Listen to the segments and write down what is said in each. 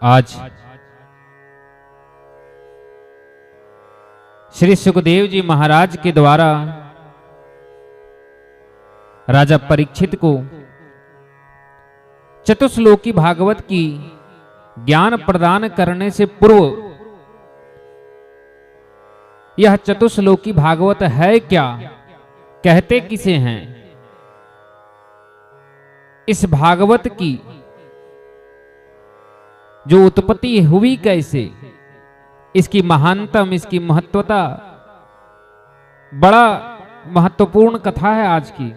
आज श्री सुखदेव जी महाराज के द्वारा राजा परीक्षित को चतुश्लोकी भागवत की ज्ञान प्रदान करने से पूर्व यह चतुश्लोकी भागवत है क्या, कहते किसे हैं, इस भागवत की जो उत्पत्ति हुई कैसे, इसकी महानतम, इसकी महत्वता, बड़ा महत्वपूर्ण कथा है आज की।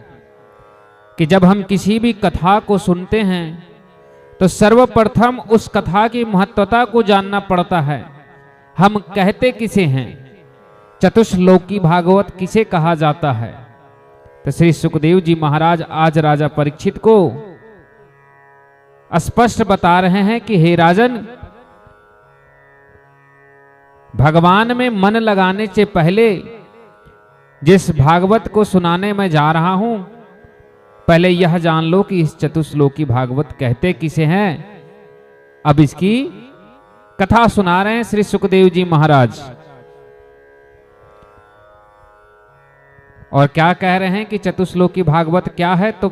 कि जब हम किसी भी कथा को सुनते हैं तो सर्वप्रथम उस कथा की महत्वता को जानना पड़ता है। हम कहते किसे हैं, चतुश्लोकी भागवत किसे कहा जाता है। तो श्री सुखदेव जी महाराज आज राजा परीक्षित को स्पष्ट बता रहे हैं कि हे राजन, भगवान में मन लगाने से पहले जिस भागवत को सुनाने मैं जा रहा हूं, पहले यह जान लो कि इस चतुश्लोकी भागवत कहते किसे हैं। अब इसकी कथा सुना रहे हैं श्री सुखदेव जी महाराज। और क्या कह रहे हैं कि चतुश्लोकी भागवत क्या है, तो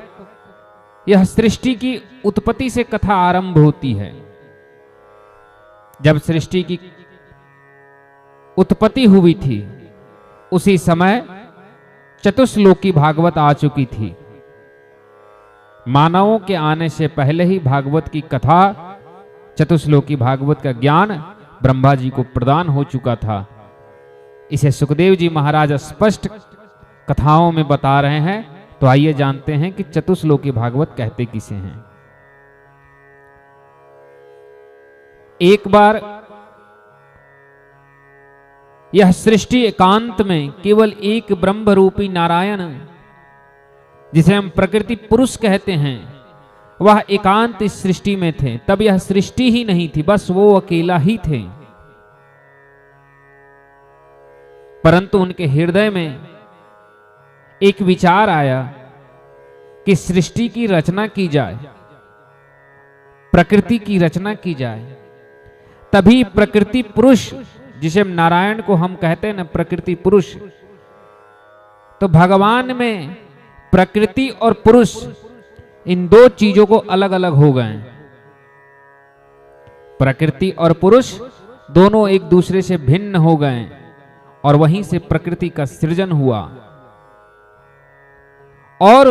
यह सृष्टि की उत्पत्ति से कथा आरंभ होती है। जब सृष्टि की उत्पत्ति हुई थी उसी समय चतुश्लोकी भागवत आ चुकी थी। मानवों के आने से पहले ही भागवत की कथा, चतुश्लोकी भागवत का ज्ञान ब्रह्मा जी को प्रदान हो चुका था। इसे सुखदेव जी महाराज स्पष्ट कथाओं में बता रहे हैं। तो आइए जानते हैं कि चतुश्लोकी भागवत कहते किसे हैं। एक बार यह सृष्टि एकांत में केवल एक ब्रह्म रूपी नारायण, जिसे हम प्रकृति पुरुष कहते हैं, वह एकांत इस सृष्टि में थे। तब यह सृष्टि ही नहीं थी, बस वो अकेला ही थे। परंतु उनके हृदय में एक विचार आया कि सृष्टि की रचना की जाए, प्रकृति की रचना की जाए। तभी प्रकृति पुरुष, जिसे नारायण को हम कहते हैं ना, प्रकृति पुरुष, तो भगवान में प्रकृति और पुरुष, इन दो चीजों को अलग अलग हो गए। प्रकृति और पुरुष दोनों एक दूसरे से भिन्न हो गए और वहीं से प्रकृति का सृजन हुआ। और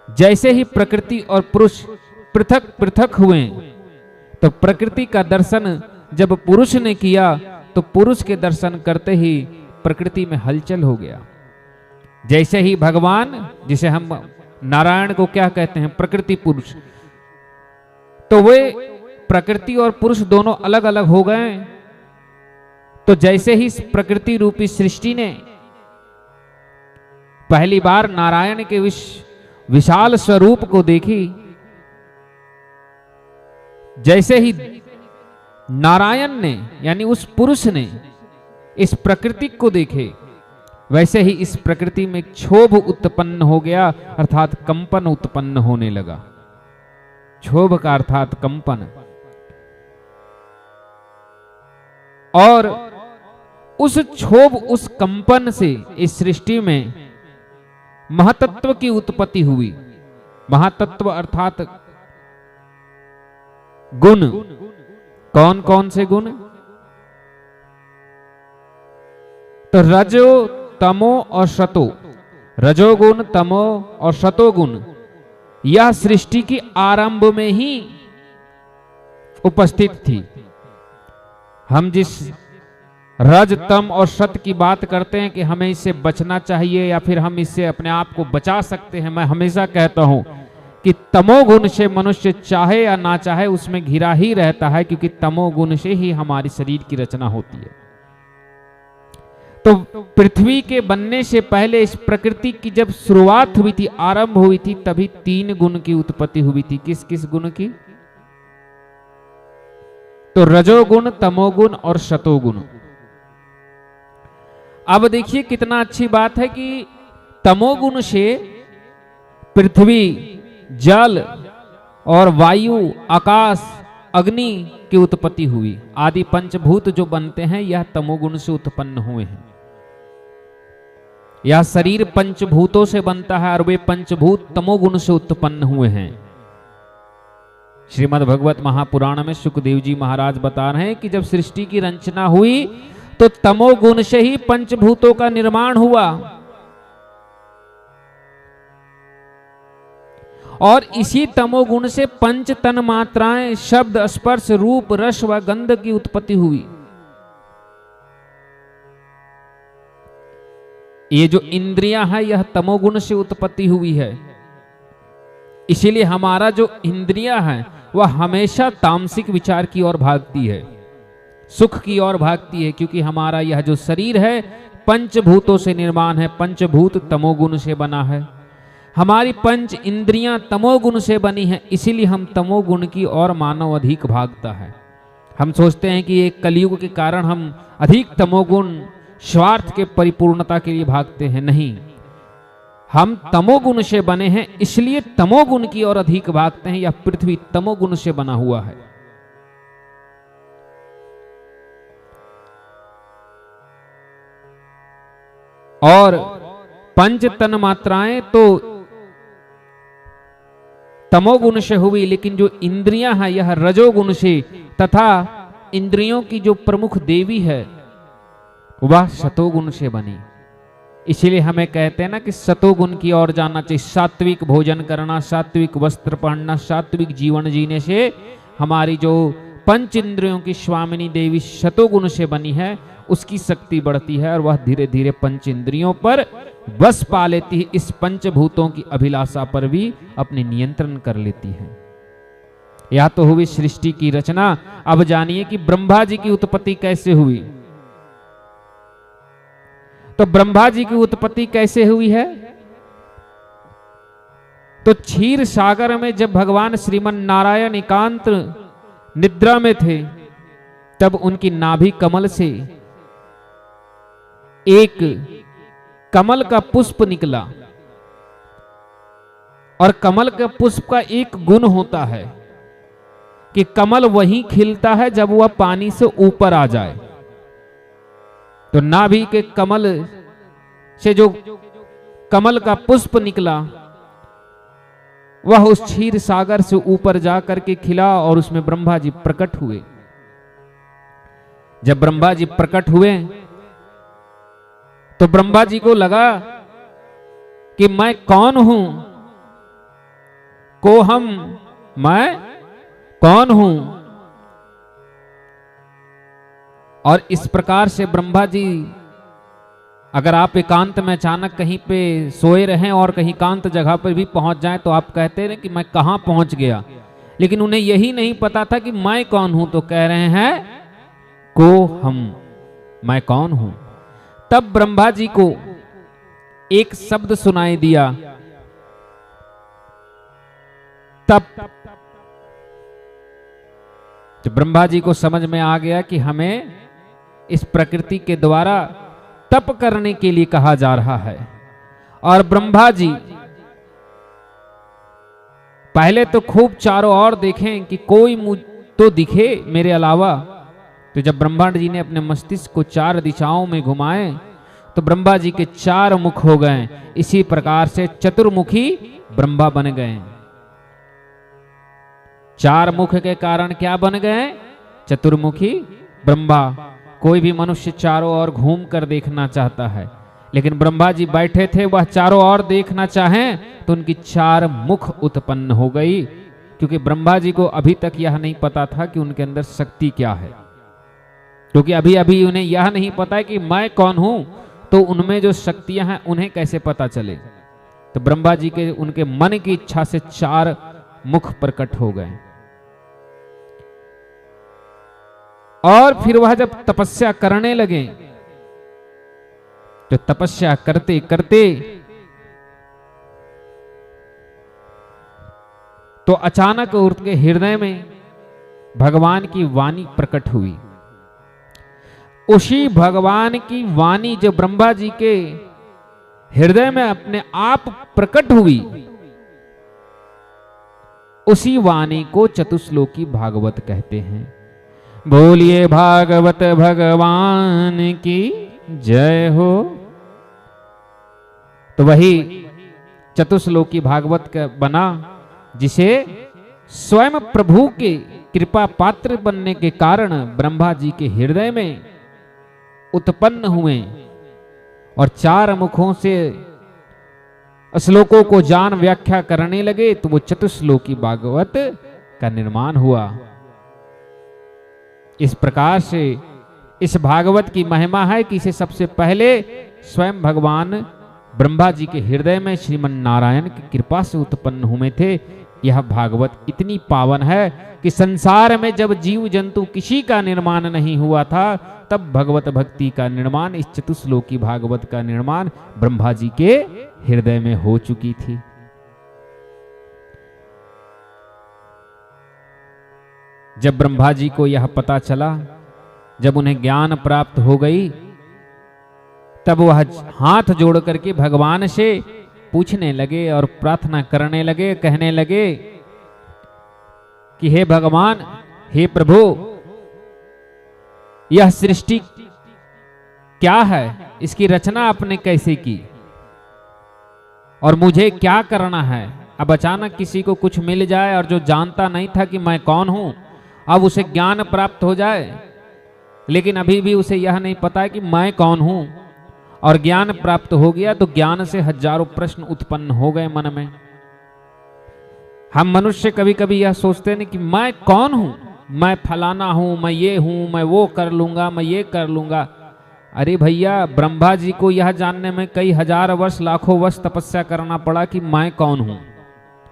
जैसे ही प्रकृति और पुरुष पृथक पृथक हुए, तो प्रकृति का दर्शन जब पुरुष ने किया तो पुरुष के दर्शन करते ही प्रकृति में हलचल हो गया। जैसे ही भगवान, जिसे हम नारायण को क्या कहते हैं, प्रकृति पुरुष, तो वे प्रकृति और पुरुष दोनों अलग अलग हो गए। तो जैसे ही प्रकृति रूपी सृष्टि ने पहली बार नारायण के विशाल स्वरूप को देखी, जैसे ही नारायण ने यानी उस पुरुष ने इस प्रकृति को देखे, वैसे ही इस प्रकृति में क्षोभ उत्पन्न हो गया, अर्थात कंपन उत्पन्न होने लगा। क्षोभ का अर्थात कंपन। और उस क्षोभ, उस कंपन से इस सृष्टि में महातत्व की उत्पत्ति हुई। महातत्व अर्थात गुण। कौन कौन से गुण? तो रजो, तमो और सतो। रजोगुण, तमो और सतोगुण यह सृष्टि की आरंभ में ही उपस्थित थी। हम जिस रज, तम और सत की बात करते हैं कि हमें इससे बचना चाहिए या फिर हम इससे अपने आप को बचा सकते हैं, मैं हमेशा कहता हूं कि तमोगुण से मनुष्य चाहे या ना चाहे उसमें घिरा ही रहता है, क्योंकि तमोगुण से ही हमारी शरीर की रचना होती है। तो पृथ्वी के बनने से पहले इस प्रकृति की जब शुरुआत हुई थी, आरंभ हुई थी, तभी 3 गुण की उत्पत्ति हुई थी। किस किस गुण की? तो रजोगुण, तमोगुण और सतोगुण। अब देखिए कितना अच्छी बात है कि तमोगुण से पृथ्वी, जल, और वायु, आकाश, अग्नि की उत्पत्ति हुई। आदि पंचभूत जो बनते हैं यह तमोगुण से उत्पन्न हुए हैं। यह शरीर पंचभूतों से बनता है और वे पंचभूत तमोगुण से उत्पन्न हुए हैं। श्रीमद् भगवत महापुराण में सुखदेव जी महाराज बता रहे हैं कि जब सृष्टि की रचना हुई तो तमोगुण से ही पंचभूतों का निर्माण हुआ और इसी तमोगुण से पंच तन मात्राएं, शब्द, स्पर्श, रूप, रस व गंध की उत्पत्ति हुई। ये जो इंद्रियां हैं यह तमोगुण से उत्पत्ति हुई है। इसीलिए हमारा जो इंद्रियां हैं वह हमेशा तामसिक विचार की ओर भागती है, सुख की ओर भागती है, क्योंकि हमारा यह जो शरीर है पंचभूतों से निर्माण है, पंचभूत तमोगुण से बना है। हमारी पंच इंद्रियां तमोगुण से बनी हैं, इसीलिए हम तमोगुण की ओर मानव अधिक भागता है। हम सोचते हैं कि एक कलयुग के कारण हम अधिक तमोगुण स्वार्थ के परिपूर्णता के लिए भागते हैं। नहीं, हम तमोगुण से बने हैं इसलिए तमोगुण की ओर अधिक भागते हैं। यह पृथ्वी तमोगुण से बना हुआ है। और पंच तन मात्राएं तो तमोगुण से हुई, लेकिन जो इंद्रियां हैं यह रजोगुण से, तथा इंद्रियों की जो प्रमुख देवी है वह सतोगुण से बनी। इसीलिए हमें कहते हैं ना कि सतोगुण की ओर जाना चाहिए। सात्विक भोजन करना, सात्विक वस्त्र पहनना, सात्विक जीवन जीने से हमारी जो पंच इंद्रियों की स्वामिनी देवी सतोगुण से बनी है उसकी शक्ति बढ़ती है और वह धीरे धीरे पंच इंद्रियों पर बस पा लेती है। इस पंचभूतों की अभिलाषा पर भी अपने नियंत्रण कर लेती है। यह तो हुई सृष्टि की रचना। अब जानिए कि ब्रह्मा जी की उत्पत्ति कैसे हुई। तो ब्रह्मा जी की उत्पत्ति कैसे हुई है? तो क्षीर सागर में जब भगवान श्रीमन नारायण एकांत निद्रा में थे तब उनकी नाभि कमल से एक कमल का पुष्प निकला। और कमल के पुष्प का एक गुण होता है कि कमल वहीं खिलता है जब वह पानी से ऊपर आ जाए। तो नाभि के कमल से जो कमल का पुष्प निकला वह उस क्षीर सागर से ऊपर जाकर के खिला और उसमें ब्रह्मा जी प्रकट हुए। जब ब्रह्मा जी प्रकट हुए तो ब्रह्मा जी को लगा कि मैं कौन हूं, कोहम, मैं कौन हूं। और इस प्रकार से ब्रह्मा जी, अगर आप एकांत में अचानक कहीं पे सोए रहें और कहीं एकांत जगह पर भी पहुंच जाएं तो आप कहते हैं कि मैं कहां पहुंच गया, लेकिन उन्हें यही नहीं पता था कि मैं कौन हूं। तो कह रहे हैं को हम, मैं कौन हूं। तब ब्रह्मा जी को एक शब्द सुनाई दिया। तब जब ब्रह्मा जी को समझ में आ गया कि हमें इस प्रकृति के द्वारा तप करने के लिए कहा जा रहा है। और ब्रह्मा जी पहले तो खूब चारों ओर देखें कि कोई मुझ तो दिखे मेरे अलावा। तो जब ब्रह्मा जी ने अपने मस्तिष्क को चार दिशाओं में घुमाए तो ब्रह्मा जी के चार मुख हो गए। इसी प्रकार से चतुर्मुखी ब्रह्मा बन गए। चार मुख के कारण क्या बन गए? चतुर्मुखी ब्रह्मा। कोई भी मनुष्य चारों ओर घूम कर देखना चाहता है, लेकिन ब्रह्मा जी बैठे थे, वह चारों ओर देखना चाहें तो उनकी चार मुख उत्पन्न हो गई, क्योंकि ब्रह्मा जी को अभी तक यह नहीं पता था कि उनके अंदर शक्ति क्या है। क्योंकि अभी अभी उन्हें यह नहीं पता है कि मैं कौन हूं, तो उनमें जो शक्तियां हैं उन्हें कैसे पता चले। तो ब्रह्मा जी के उनके मन की इच्छा से चार मुख प्रकट हो गए। और फिर वह जब तपस्या करने लगे तो तपस्या करते करते तो अचानक उनके हृदय में भगवान की वाणी प्रकट हुई। उसी भगवान की वाणी जो ब्रह्मा जी के हृदय में अपने आप प्रकट हुई, उसी वाणी को चतुश्लोकी भागवत कहते हैं। बोलिए भागवत भगवान की जय हो। तो वही चतुश्लोकी भागवत का बना, जिसे स्वयं प्रभु के कृपा पात्र बनने के कारण ब्रह्मा जी के हृदय में उत्पन्न हुए और 4 मुखों से श्लोकों को जान व्याख्या करने लगे, तो वो चतुश्लोकी भागवत का निर्माण हुआ। इस प्रकार से इस भागवत की महिमा है कि इसे सबसे पहले स्वयं भगवान ब्रह्मा जी के हृदय में श्रीमन नारायण की कृपा से उत्पन्न हुए थे। यह भागवत इतनी पावन है कि संसार में जब जीव जंतु किसी का निर्माण नहीं हुआ था, तब भगवत भक्ति का निर्माण, इस चतुश्लोकी भागवत का निर्माण ब्रह्मा जी के हृदय में हो चुकी थी। जब ब्रह्मा जी को यह पता चला, जब उन्हें ज्ञान प्राप्त हो गई, तब वह हाथ जोड़ करके भगवान से पूछने लगे और प्रार्थना करने लगे, कहने लगे कि हे भगवान, हे प्रभु, यह सृष्टि क्या है, इसकी रचना आपने कैसे की और मुझे क्या करना है। अब अचानक किसी को कुछ मिल जाए और जो जानता नहीं था कि मैं कौन हूं, अब उसे ज्ञान प्राप्त हो जाए, लेकिन अभी भी उसे यह नहीं पता है कि मैं कौन हूं, और ज्ञान प्राप्त हो गया तो ज्ञान से हजारों प्रश्न उत्पन्न हो गए मन में। हम मनुष्य कभी कभी यह सोचते हैं कि मैं कौन हूं, मैं फलाना हूं, मैं ये हूं, मैं वो कर लूंगा, मैं ये कर लूंगा। अरे भैया, ब्रह्मा जी को यह जानने में कई हजार वर्ष, लाखों वर्ष तपस्या करना पड़ा कि मैं कौन हूं,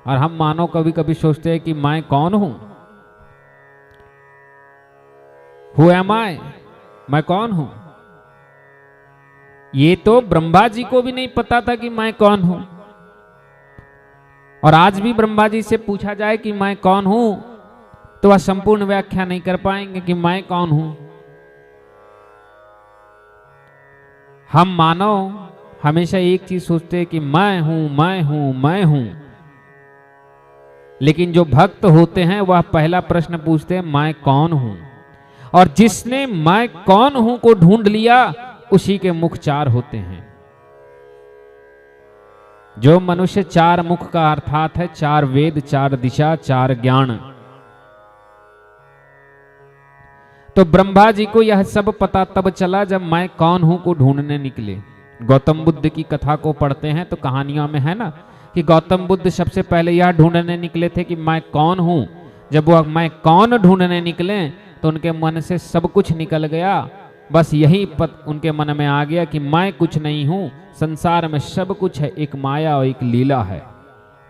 और हम मानव कभी कभी सोचते हैं कि मैं कौन हूं, हु एम आई, मैं कौन हूं। ये तो ब्रह्मा जी को भी नहीं पता था कि मैं कौन हूं, और आज भी ब्रह्मा जी से पूछा जाए कि मैं कौन हूं, तो वह संपूर्ण व्याख्या नहीं कर पाएंगे कि मैं कौन हूं। हम मानव हमेशा एक चीज सोचते हैं कि मैं हूं, मैं हूं, मैं हूं, लेकिन जो भक्त होते हैं वह पहला प्रश्न पूछते हैं, मैं कौन हूं। और जिसने मैं कौन हूं को ढूंढ लिया, उसी के मुख 4 होते हैं। जो मनुष्य 4 मुख का अर्थात है 4 वेद, 4 दिशा, 4 ज्ञान। तो ब्रह्मा जी को यह सब पता तब चला जब मैं कौन हूं को ढूंढने निकले। गौतम बुद्ध की कथा को पढ़ते हैं तो कहानियों में है ना कि गौतम बुद्ध सबसे पहले यह ढूंढने निकले थे कि मैं कौन हूं। जब वह मैं कौन ढूंढने निकले तो उनके मन से सब कुछ निकल गया। बस यही उनके मन में आ गया कि मैं कुछ नहीं हूं, संसार में सब कुछ है, एक माया और एक लीला है।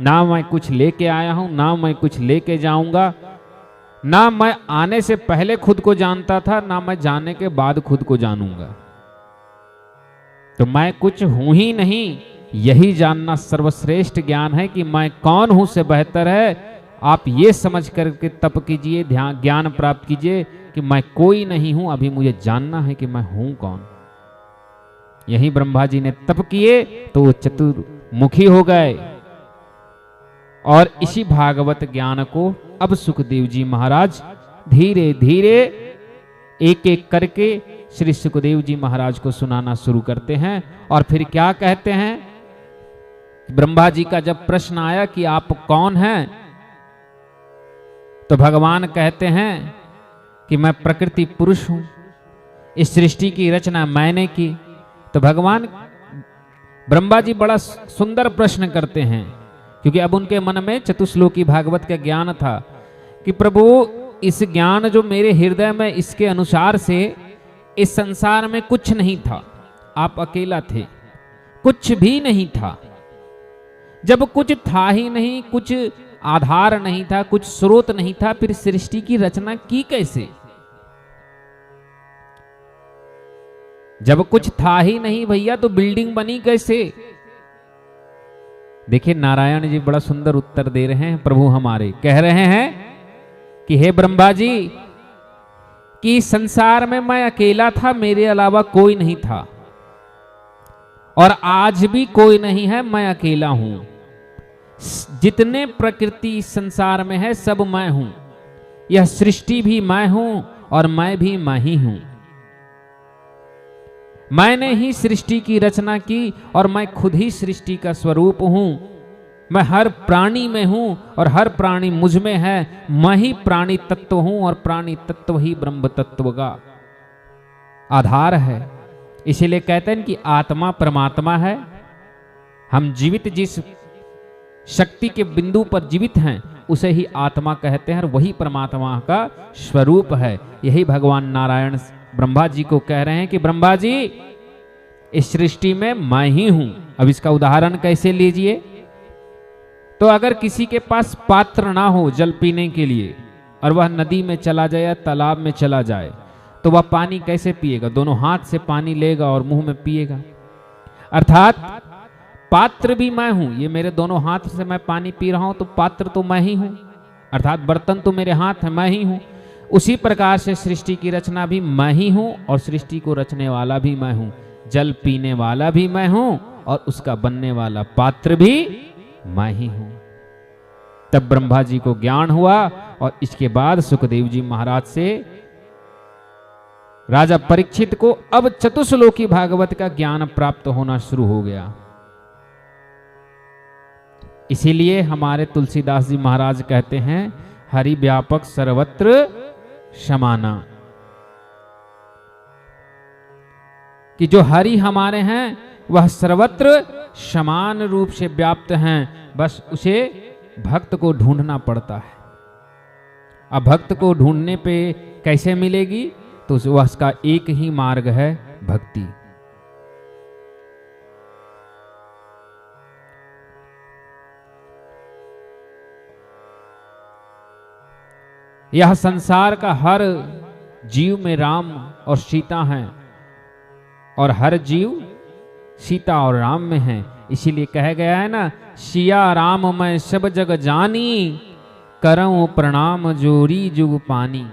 ना मैं कुछ लेके आया हूं, ना मैं कुछ लेके जाऊंगा, ना मैं आने से पहले खुद को जानता था, ना मैं जाने के बाद खुद को जानूंगा। तो मैं कुछ हूं ही नहीं, यही जानना सर्वश्रेष्ठ ज्ञान है कि मैं कौन हूं से बेहतर है आप ये समझ करके तप कीजिए, ध्यान ज्ञान प्राप्त कीजिए कि मैं कोई नहीं हूं, अभी मुझे जानना है कि मैं हूं कौन। यही ब्रह्मा जी ने तप किए तो वो चतुर्मुखी हो गए। और इसी भागवत ज्ञान को अब सुखदेव जी महाराज धीरे धीरे एक एक करके श्री सुखदेव जी महाराज को सुनाना शुरू करते हैं। और फिर क्या कहते हैं, ब्रह्मा जी का जब प्रश्न आया कि आप कौन हैं, तो भगवान कहते हैं कि मैं प्रकृति पुरुष हूं, इस सृष्टि की रचना मैंने की। तो भगवान ब्रह्मा जी बड़ा सुंदर प्रश्न करते हैं, क्योंकि अब उनके मन में चतुश्लोकी भागवत का ज्ञान था कि प्रभु इस ज्ञान जो मेरे हृदय में, इसके अनुसार से इस संसार में कुछ नहीं था, आप अकेला थे, कुछ भी नहीं था। जब कुछ था ही नहीं, कुछ आधार नहीं था, कुछ स्रोत नहीं था, फिर सृष्टि की रचना की कैसे? जब कुछ था ही नहीं भैया तो बिल्डिंग बनी कैसे? देखिए नारायण जी बड़ा सुंदर उत्तर दे रहे हैं। प्रभु हमारे कह रहे हैं कि हे ब्रह्मा जी, कि संसार में मैं अकेला था, मेरे अलावा कोई नहीं था, और आज भी कोई नहीं है, मैं अकेला हूं। जितने प्रकृति इस संसार में है सब मैं हूं, यह सृष्टि भी मैं हूं और मैं भी मैं ही हूं। मैंने ही सृष्टि की रचना की और मैं खुद ही सृष्टि का स्वरूप हूं। मैं हर प्राणी में हूं और हर प्राणी मुझ में है। मैं ही प्राणी तत्व हूं और प्राणी तत्व ही ब्रह्म तत्व का आधार है। इसीलिए कहते हैं कि आत्मा परमात्मा है। हम जीवित जिस शक्ति के बिंदु पर जीवित हैं उसे ही आत्मा कहते हैं और वही परमात्मा का स्वरूप है। यही भगवान नारायण ब्रह्मा जी को कह रहे हैं कि ब्रह्मा जी इस सृष्टि में मैं ही हूं। अब इसका उदाहरण कैसे लीजिए, तो अगर किसी के पास पात्र ना हो जल पीने के लिए और वह नदी में चला जाए या तालाब में चला जाए तो वह पानी कैसे पिएगा? दोनों हाथ से पानी लेगा और मुंह में पिएगा। अर्थात पात्र भी मैं हूं, ये मेरे दोनों हाथ से मैं पानी पी रहा हूं तो पात्र तो मैं ही हूं, अर्थात बर्तन तो मेरे हाथ है, मैं ही हूं। उसी प्रकार से सृष्टि की रचना भी मैं ही हूं और सृष्टि को रचने वाला भी मैं हूं, जल पीने वाला भी मैं हूं और उसका बनने वाला पात्र भी मैं ही हूं। तब ब्रह्मा जी को ज्ञान हुआ और इसके बाद सुखदेव जी महाराज से राजा परीक्षित को अब चतुश्लोकी भागवत का ज्ञान प्राप्त होना शुरू हो गया। इसीलिए हमारे तुलसीदास जी महाराज कहते हैं हरि व्यापक सर्वत्र समाना, कि जो हरि हमारे हैं वह सर्वत्र समान रूप से व्याप्त हैं, बस उसे भक्त को ढूंढना पड़ता है। अब भक्त को ढूंढने पे कैसे मिलेगी? तो उसका एक ही मार्ग है, भक्ति। यह संसार का हर जीव में राम और सीता हैं और हर जीव सीता और राम में है। इसीलिए कहा गया है ना, सिया राम मैं सब जग जानी, करऊं प्रणाम जोरी जुग पानी।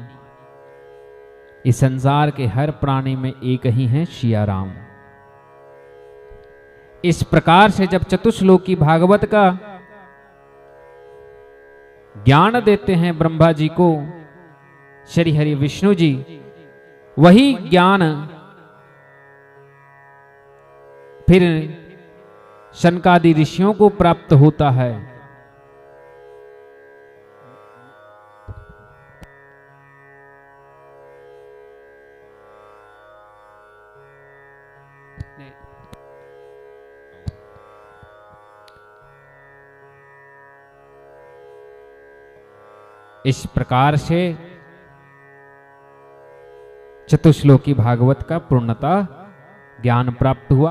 इस संसार के हर प्राणी में एक ही है, सिया राम। इस प्रकार से जब चतुश्लोकी भागवत का ज्ञान देते हैं ब्रह्मा जी को श्री हरि विष्णु जी, वही ज्ञान फिर शनकादि ऋषियों को प्राप्त होता है। इस प्रकार से चतुश्लोकी भागवत का पूर्णतः ज्ञान प्राप्त हुआ।